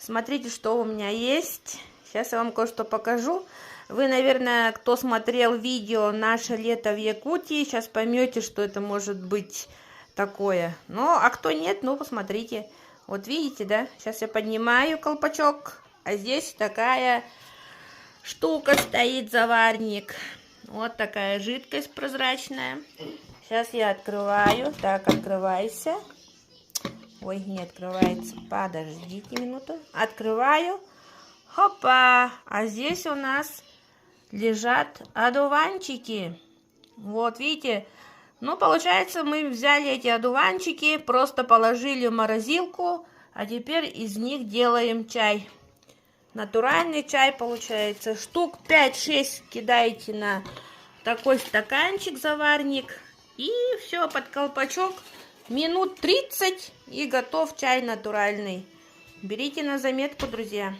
Смотрите, что у меня есть. Сейчас я вам кое-что покажу. Вы, наверное, кто смотрел видео «Наше лето в Якутии», сейчас поймете, что это может быть такое. Ну, а кто нет, ну, посмотрите. Вот видите, да? Сейчас я поднимаю колпачок, а здесь такая штука стоит, заварник. Вот такая жидкость прозрачная. Сейчас я открываю. Так, открывайся. Ой, не открывается. Подождите минуту. Открываю. Хопа! А здесь у нас лежат одуванчики. Вот, видите? Ну, получается, мы взяли эти одуванчики, просто положили в морозилку, а теперь из них делаем чай. Натуральный чай получается. Штук 5-6 кидаете на такой стаканчик, заварник. И все, под колпачок. Минут 30 и готов чай натуральный. Берите на заметку, друзья.